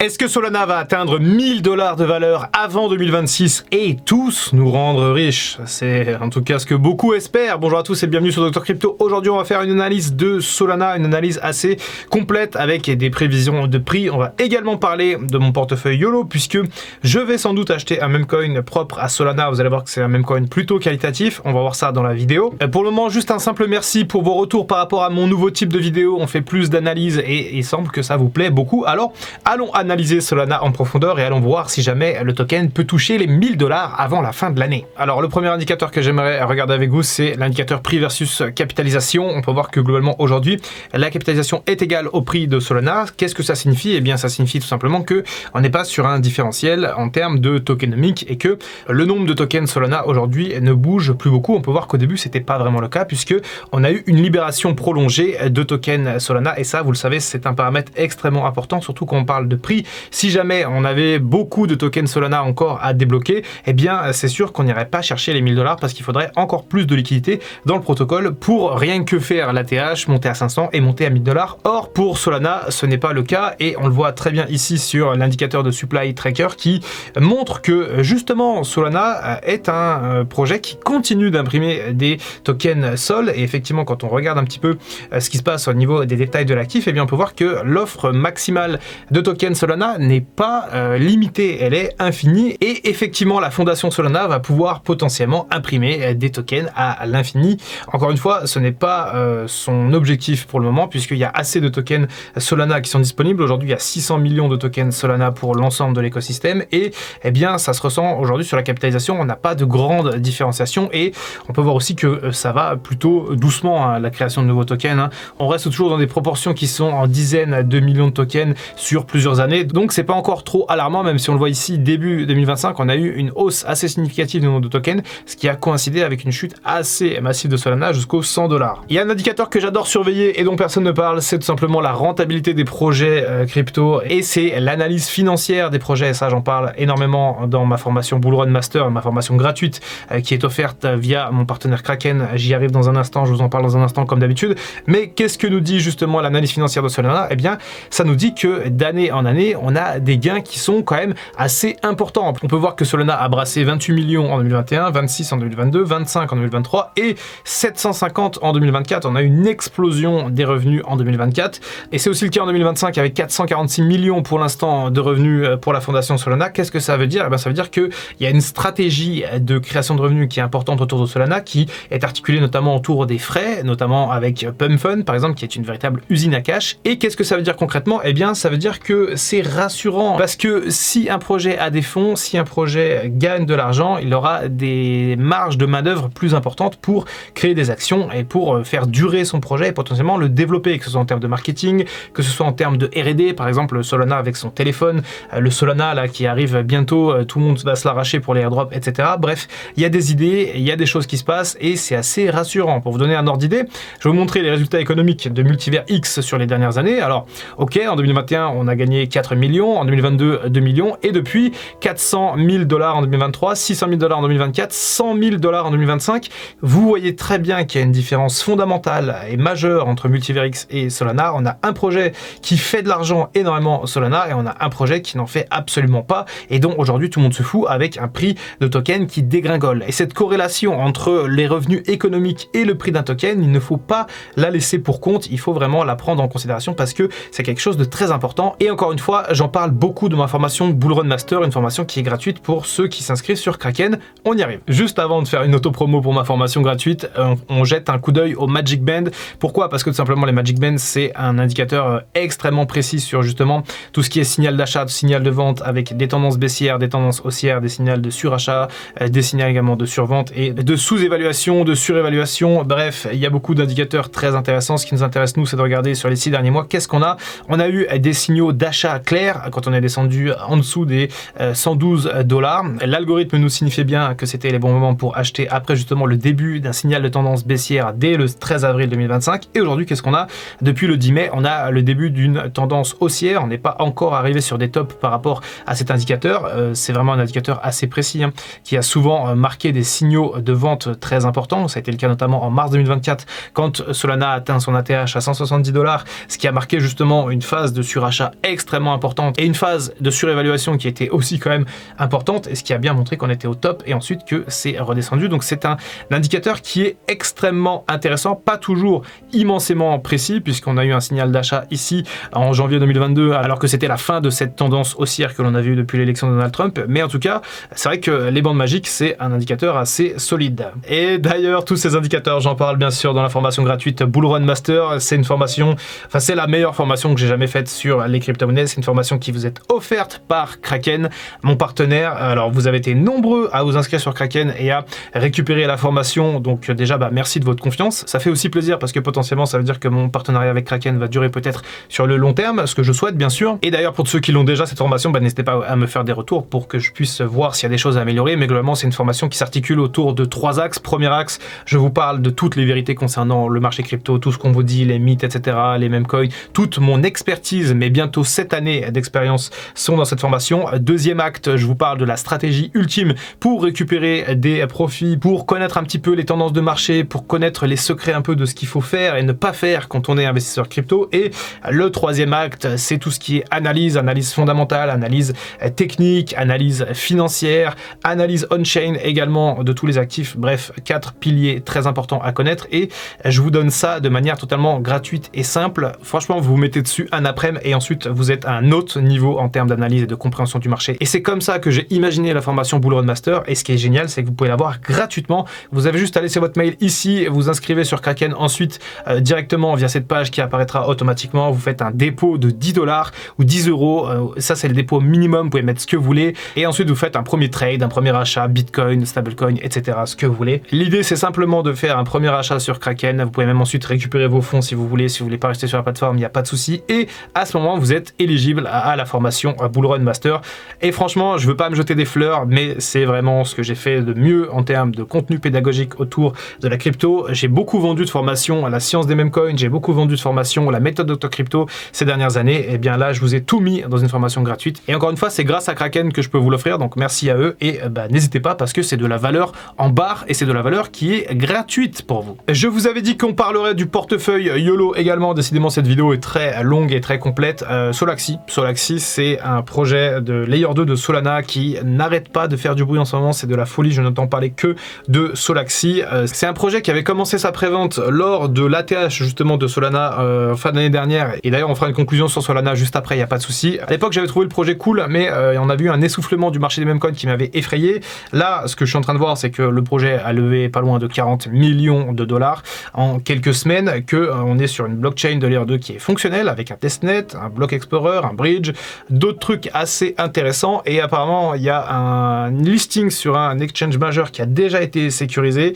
Est-ce que Solana va atteindre 1000 $ de valeur avant 2026 et tous nous rendre riches? C'est en tout cas ce que beaucoup espèrent. Bonjour à tous et bienvenue sur Dr Crypto. Aujourd'hui, on va faire une analyse de Solana, une analyse assez complète avec des prévisions de prix. On va également parler de mon portefeuille YOLO puisque je vais sans doute acheter un memecoin propre à Solana. Vous allez voir que c'est un memecoin plutôt qualitatif. On va voir ça dans la vidéo. Pour le moment, juste un simple merci pour vos retours par rapport à mon nouveau type de vidéo. On fait plus d'analyses et il semble que ça vous plaît beaucoup. Alors, allons analyser Solana en profondeur et allons voir si jamais le token peut toucher les 1000 $ avant la fin de l'année. Alors, le premier indicateur que j'aimerais regarder avec vous, c'est l'indicateur prix versus capitalisation. On peut voir que globalement aujourd'hui, la capitalisation est égale au prix de Solana. Qu'est-ce que ça signifie? Eh bien, ça signifie tout simplement que on n'est pas sur un différentiel en termes de tokenomique et que le nombre de tokens Solana aujourd'hui ne bouge plus beaucoup. On peut voir qu'au début, c'était pas vraiment le cas puisque on a eu une libération prolongée de tokens Solana et ça, vous le savez, c'est un paramètre extrêmement important, surtout quand on parle de prix. Si jamais on avait beaucoup de tokens Solana encore à débloquer, eh bien, c'est sûr qu'on n'irait pas chercher les 1000 $ parce qu'il faudrait encore plus de liquidité dans le protocole pour rien que faire l'ATH, monter à 500 et monter à 1000 $. Or, pour Solana, ce n'est pas le cas et on le voit très bien ici sur l'indicateur de supply tracker qui montre que justement Solana est un projet qui continue d'imprimer des tokens Sol et effectivement, quand on regarde un petit peu ce qui se passe au niveau des détails de l'actif, eh bien, on peut voir que l'offre maximale de tokens Solana n'est pas limitée, elle est infinie et effectivement la fondation Solana va pouvoir potentiellement imprimer des tokens à l'infini. Encore une fois, ce n'est pas son objectif pour le moment puisqu'il y a assez de tokens Solana qui sont disponibles. Aujourd'hui, il y a 600 millions de tokens Solana pour l'ensemble de l'écosystème et eh bien ça se ressent aujourd'hui sur la capitalisation. On n'a pas de grande différenciation et on peut voir aussi que ça va plutôt doucement, hein, la création de nouveaux tokens, hein. On reste toujours dans des proportions qui sont en dizaines de millions de tokens sur plusieurs années. Donc c'est pas encore trop alarmant, même si on le voit ici, début 2025, on a eu une hausse assez significative du nombre de tokens, ce qui a coïncidé avec une chute assez massive de Solana jusqu'aux 100 $. Il y a un indicateur que j'adore surveiller et dont personne ne parle, c'est tout simplement la rentabilité des projets crypto et c'est l'analyse financière des projets. Et ça, j'en parle énormément dans ma formation Bull Run Master, ma formation gratuite qui est offerte via mon partenaire Kraken. J'y arrive dans un instant, je vous en parle dans un instant comme d'habitude. Mais qu'est-ce que nous dit justement l'analyse financière de Solana? Eh bien, ça nous dit que d'année en année, on a des gains qui sont quand même assez importants. On peut voir que Solana a brassé 28 millions en 2021, 26 en 2022, 25 en 2023 et 750 en 2024. On a eu une explosion des revenus en 2024 et c'est aussi le cas en 2025 avec 446 millions pour l'instant de revenus pour la fondation Solana. Qu'est-ce que ça veut dire? Eh bien, ça veut dire qu'il y a une stratégie de création de revenus qui est importante autour de Solana, qui est articulée notamment autour des frais, notamment avec PumpFun par exemple, qui est une véritable usine à cash. Et qu'est-ce que ça veut dire concrètement? Eh bien, ça veut dire que c'est rassurant parce que si un projet a des fonds, si un projet gagne de l'argent, il aura des marges de main-d'œuvre plus importantes pour créer des actions et pour faire durer son projet et potentiellement le développer, que ce soit en termes de marketing, que ce soit en termes de R&D, par exemple Solana avec son téléphone, le Solana là qui arrive bientôt, tout le monde va se l'arracher pour les airdrops, etc. Bref, il y a des idées, il y a des choses qui se passent et c'est assez rassurant. Pour vous donner un ordre d'idée, je vais vous montrer les résultats économiques de Multivers X sur les dernières années. Alors, ok, en 2021, on a gagné 4 millions, en 2022, 2 millions, et depuis 400 000 $ en 2023, 600 000 $ en 2024, 100 000 $ en 2025. Vous voyez très bien qu'il y a une différence fondamentale et majeure entre Multivers X et Solana. On a un projet qui fait de l'argent énormément Solana et on a un projet qui n'en fait absolument pas et dont aujourd'hui tout le monde se fout avec un prix de token qui dégringole. Et cette corrélation entre les revenus économiques et le prix d'un token, il ne faut pas la laisser pour compte, il faut vraiment la prendre en considération parce que c'est quelque chose de très important. Et encore une fois, j'en parle beaucoup de ma formation Bull Run Master, une formation qui est gratuite pour ceux qui s'inscrivent sur Kraken. On y arrive. Juste avant de faire une auto-promo pour ma formation gratuite, on jette un coup d'œil au Magic Band. Pourquoi? Parce que tout simplement les Magic Band, c'est un indicateur extrêmement précis sur justement tout ce qui est signal d'achat, signal de vente avec des tendances baissières, des tendances haussières, des signaux de surachat, des signaux également de survente et de sous-évaluation, de surévaluation. Bref, il y a beaucoup d'indicateurs très intéressants. Ce qui nous intéresse nous, c'est de regarder sur les 6 derniers mois qu'est-ce qu'on a. On a eu des signaux d'achat clairs quand on est descendu en dessous des 112 $. L'algorithme nous signifiait bien que c'était les bons moments pour acheter après justement le début d'un signal de tendance baissière dès le 13 avril 2025. Et aujourd'hui, qu'est-ce qu'on a? Depuis le 10 mai, on a le début d'une tendance haussière. On n'est pas encore arrivé sur des tops par rapport à cet indicateur. C'est vraiment un indicateur assez précis, hein, qui a souvent marqué des signaux de vente très importants. Ça a été le cas notamment en mars 2024 quand Solana a atteint son ATH à 170 $, ce qui a marqué justement une phase de surachat extrêmement extrêmement importante et une phase de surévaluation qui était aussi quand même importante et ce qui a bien montré qu'on était au top et ensuite que c'est redescendu. Donc c'est un indicateur qui est extrêmement intéressant, pas toujours immensément précis puisqu'on a eu un signal d'achat ici en janvier 2022 alors que c'était la fin de cette tendance haussière que l'on a vue depuis l'élection de Donald Trump. Mais en tout cas, c'est vrai que les bandes magiques, c'est un indicateur assez solide. Et d'ailleurs, tous ces indicateurs, j'en parle bien sûr dans la formation gratuite Bull Run Master. C'est une formation, enfin c'est la meilleure formation que j'ai jamais faite sur les crypto-monnaies. C'est une formation qui vous est offerte par Kraken, mon partenaire. Alors vous avez été nombreux à vous inscrire sur Kraken et à récupérer la formation. Donc déjà, merci de votre confiance. Ça fait aussi plaisir parce que potentiellement, ça veut dire que mon partenariat avec Kraken va durer peut-être sur le long terme, ce que je souhaite bien sûr. Et d'ailleurs, pour ceux qui l'ont déjà cette formation, n'hésitez pas à me faire des retours pour que je puisse voir s'il y a des choses à améliorer. Mais globalement, c'est une formation qui s'articule autour de 3 axes. Premier axe, je vous parle de toutes les vérités concernant le marché crypto, tout ce qu'on vous dit, les mythes, etc., les meme coins. Toute mon expertise, mais bientôt 7 années d'expérience sont dans cette formation. Deuxième acte, je vous parle de la stratégie ultime pour récupérer des profits, pour connaître un petit peu les tendances de marché, pour connaître les secrets un peu de ce qu'il faut faire et ne pas faire quand on est investisseur crypto. Et le troisième acte, c'est tout ce qui est analyse fondamentale, analyse technique, analyse financière, analyse on-chain également de tous les actifs. Bref, 4 piliers très importants à connaître et je vous donne ça de manière totalement gratuite et simple. Franchement, vous vous mettez dessus un après-midi et ensuite vous êtes à un autre niveau en termes d'analyse et de compréhension du marché. Et c'est comme ça que j'ai imaginé la formation Bull Run Master et ce qui est génial, c'est que vous pouvez l'avoir gratuitement. Vous avez juste à laisser votre mail ici, vous inscrivez sur Kraken, ensuite directement via cette page qui apparaîtra automatiquement, vous faites un dépôt de 10 $ ou 10 €. Ça, c'est le dépôt minimum. Vous pouvez mettre ce que vous voulez. Et ensuite, vous faites un premier trade, un premier achat, Bitcoin, stablecoin, etc. Ce que vous voulez. L'idée, c'est simplement de faire un premier achat sur Kraken. Vous pouvez même ensuite récupérer vos fonds si vous voulez. Si vous voulez pas rester sur la plateforme, il n'y a pas de souci. Et à ce moment, vous êtes éligible à la formation Bull Run Master. Et franchement, je veux pas me jeter des fleurs, mais c'est vraiment ce que j'ai fait de mieux en termes de contenu pédagogique autour de la crypto. J'ai beaucoup vendu de formations à la science des meme coins. J'ai beaucoup vendu de formations à la méthode Dr Crypto ces dernières années. Et bien là, je vous ai tout mis dans une formation gratuite. Et encore une fois, c'est grâce à Kraken que je peux vous l'offrir. Donc merci à eux et n'hésitez pas parce que c'est de la valeur en barre et c'est de la valeur qui est gratuite pour vous. Je vous avais dit qu'on parlerait du portefeuille YOLO également. Décidément, cette vidéo est très longue et très complète. Solaxy, c'est un projet de Layer 2 de Solana qui n'arrête pas de faire du bruit en ce moment. C'est de la folie. Je n'entends parler que de Solaxy. C'est un projet qui avait commencé sa prévente lors de l'ATH justement de Solana fin d'année dernière. Et d'ailleurs, on fera une conclusion sur Solana juste après. Il n'y a pas de souci. À l'époque, j'avais trouvé le projet cool, mais on a vu un essoufflement du marché des meme coins qui m'avait effrayé. Là, ce que je suis en train de voir, c'est que le projet a levé pas loin de 40 millions de dollars en quelques semaines, on est sur une blockchain de Layer 2 qui est fonctionnelle avec un testnet, un block explorer, un bridge, d'autres trucs assez intéressants. Et apparemment, il y a un listing sur un exchange majeur qui a déjà été sécurisé.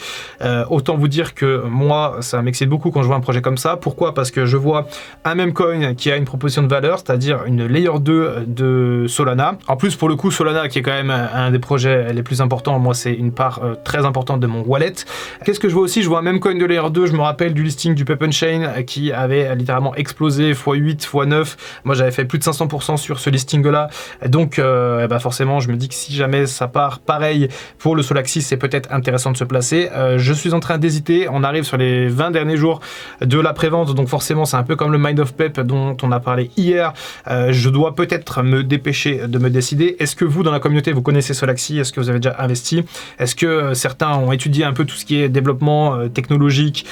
Autant vous dire que moi, ça m'excite beaucoup quand je vois un projet comme ça. Pourquoi? Parce que je vois un meme coin qui a une proposition de valeur, c'est-à-dire une Layer 2 de Solana. En plus, pour le coup, Solana, qui est quand même un des projets les plus importants, moi, c'est une part très importante de mon wallet. Qu'est-ce que je vois aussi? Je vois un meme coin de Layer 2, je me rappelle du listing du Pep Chain qui avait littéralement explosé x8, x9. Moi, j'avais fait plus de 500% sur ce listing-là. Donc, forcément, je me dis que si jamais ça part pareil pour le Solaxy, c'est peut-être intéressant de se placer. Je suis en train d'hésiter. On arrive sur les 20 derniers jours de la prévente, donc forcément, c'est un peu comme le Mind of Pep dont on a parlé hier. Je dois peut-être me dépêcher de me décider. Est-ce que vous, dans la communauté, vous connaissez Solaxy? Est-ce que vous avez déjà investi? Est-ce que certains ont étudié un peu tout ce qui est développement technologique,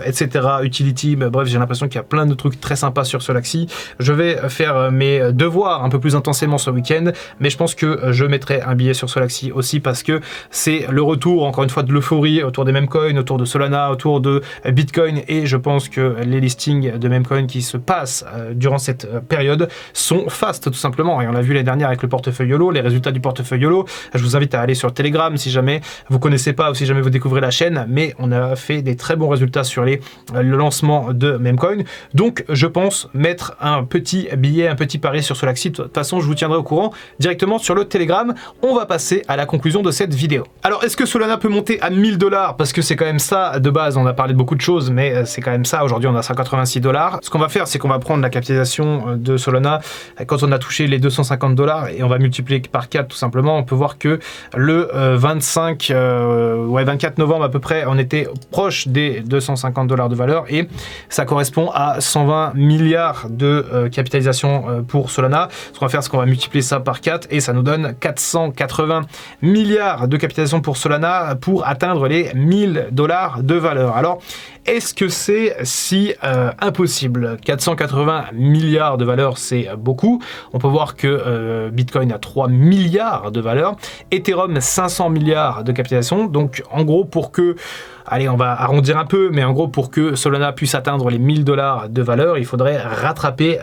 etc., utility? Bref, j'ai l'impression qu'il y a plein de trucs très sympas sur Solaxy. Je vais faire mes devoirs un peu plus intensément ce week-end, mais je pense que je mettrai un billet sur Solaxy aussi parce que c'est le retour, encore une fois, de l'euphorie autour des meme coins, autour de Solana, autour de Bitcoin, et je pense que les listings de meme coins qui se passent durant cette période sont fast, tout simplement. Et on l'a vu l'année dernière avec le portefeuille YOLO, les résultats du portefeuille YOLO. Je vous invite à aller sur Telegram si jamais vous connaissez pas ou si jamais vous découvrez la chaîne, mais on a fait des très bons résultats sur le lancement de Memecoin. Donc je pense mettre un petit billet, un petit pari sur Solaxy. De toute façon, je vous tiendrai au courant directement sur le Telegram. On va passer à la conclusion de cette vidéo. Alors, est-ce que Solana peut monter à 1000 $? Parce que c'est quand même ça de base. On a parlé de beaucoup de choses, mais c'est quand même ça. Aujourd'hui, on a 186 $. Ce qu'on va faire, c'est qu'on va prendre la capitalisation de Solana quand on a touché les 250 $ et on va multiplier par 4 tout simplement. On peut voir que le 24 novembre à peu près, on était proche des 250 $ de valeur et ça correspond à 120 milliards de capitalisation pour Solana. Ce qu'on va faire, c'est qu'on va multiplier ça par 4 et ça nous donne 480 milliards de capitalisation pour Solana pour atteindre les 1000 $ de valeur. Alors, est-ce que c'est si impossible? 480 milliards de valeur, c'est beaucoup. On peut voir que Bitcoin a 3 milliards de valeur, Ethereum 500 milliards de capitalisation. Donc en gros, pour que, allez, on va arrondir un peu, mais en gros, pour que Solana puisse atteindre les 1000 $ de valeur, il faudrait rattraper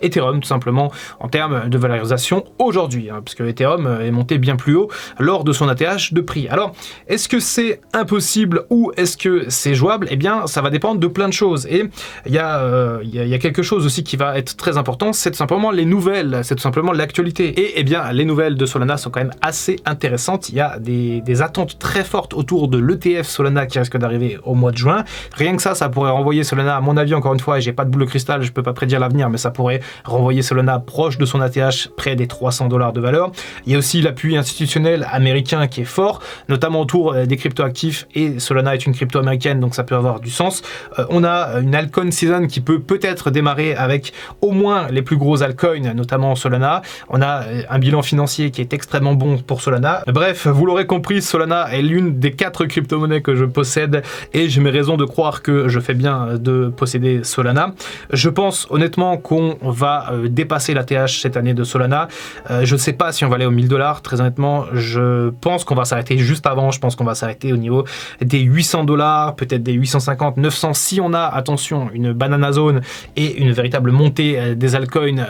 Ethereum, tout simplement, en termes de valorisation aujourd'hui, hein, puisque Ethereum est monté bien plus haut lors de son ATH de prix. Alors, est-ce que c'est impossible ou est-ce que c'est jouable? Eh bien, ça va dépendre de plein de choses. Et il y a quelque chose aussi qui va être très important, c'est tout simplement les nouvelles, c'est tout simplement l'actualité. Et eh bien, les nouvelles de Solana sont quand même assez intéressantes. Il y a des attentes très fortes autour de l'ETF Solana qui risque d'arriver au mois de juin. Rien que ça pourrait renvoyer Solana, à mon avis, encore une fois, et j'ai pas de boule de cristal, je peux pas prédire l'avenir, mais ça pourrait renvoyer Solana proche de son ATH, près des 300 $ de valeur. Il y a aussi l'appui institutionnel américain qui est fort, notamment autour des crypto-actifs, et Solana est une crypto américaine, donc ça peut avoir du sens. On a une altcoin season qui peut peut-être démarrer avec au moins les plus gros altcoins, notamment Solana. On a un bilan financier qui est extrêmement bon pour Solana. Bref, vous l'aurez compris, Solana est l'une des 4 crypto-monnaies que je possède et j'ai mes raisons de croire que je fais bien de posséder Solana. Je pense honnêtement qu'on va dépasser la TH cette année de Solana. Je ne sais pas si on va aller aux 1000 $, très honnêtement. Je pense qu'on va s'arrêter juste avant. Je pense qu'on va s'arrêter au niveau des 800 $, peut-être des 850, 900, si on a, attention, une banana zone et une véritable montée des altcoins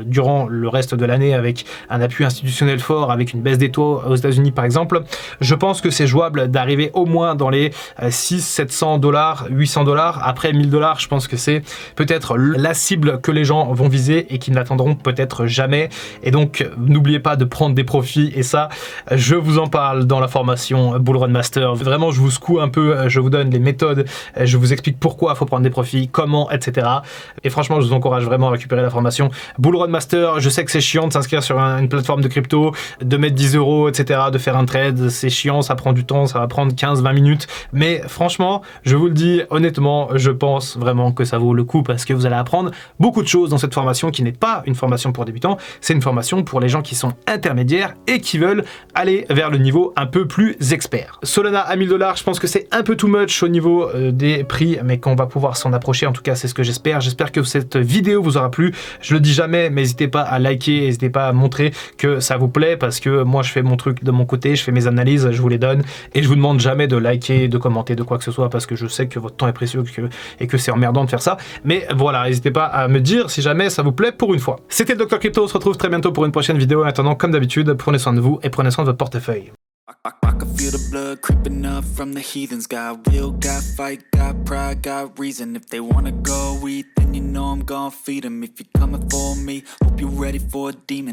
durant le reste de l'année avec un appui institutionnel fort, avec une baisse des taux aux États-Unis par exemple. Je pense que c'est jouable d'arriver au moins dans les 600, 700 $, 800 $. Après 1000 $, je pense que c'est peut-être la cible que les gens vont viser et qui n'atteindront peut-être jamais. Et donc, n'oubliez pas de prendre des profits. Et ça, je vous en parle dans la formation Bull Run Master. Vraiment, je vous secoue un peu, je vous donne les méthodes, je vous explique pourquoi il faut prendre des profits, comment, etc. Et franchement, je vous encourage vraiment à récupérer la formation Bull Run Master. Je sais que c'est chiant de s'inscrire sur une plateforme de crypto, de mettre 10 €, etc., de faire un trade. C'est chiant, ça prend du temps, ça va prendre 15-20 minutes. Mais franchement, je vous le dis honnêtement, je pense vraiment que ça vaut le coup parce que vous allez apprendre beaucoup de choses dans cette formation qui n'est pas une formation pour débutants, c'est une formation pour les gens qui sont intermédiaires et qui veulent aller vers le niveau un peu plus expert. Solana à 1000 $, je pense que c'est un peu too much au niveau des prix, mais qu'on va pouvoir s'en approcher. En tout cas, c'est ce que j'espère. J'espère que cette vidéo vous aura plu. Je le dis jamais, mais n'hésitez pas à liker, n'hésitez pas à montrer que ça vous plaît parce que moi, je fais mon truc de mon côté, je fais mes analyses, je vous les donne et je vous demande jamais de liker, de commenter, de quoi que ce soit parce que je sais que votre temps est précieux et que c'est emmerdant de faire ça. Mais voilà, n'hésitez pas à me dire si jamais ça vous plaît pour une fois. C'était le Dr Crypto, on se retrouve très bientôt pour une prochaine vidéo. En attendant, comme d'habitude, prenez soin de vous et prenez soin de votre portefeuille. I can feel the blood creeping up from the heathens. Got will, got fight, got pride, got reason. If they wanna go eat, then you know I'm gon' feed them. If you're coming for me, hope you're ready for a demon.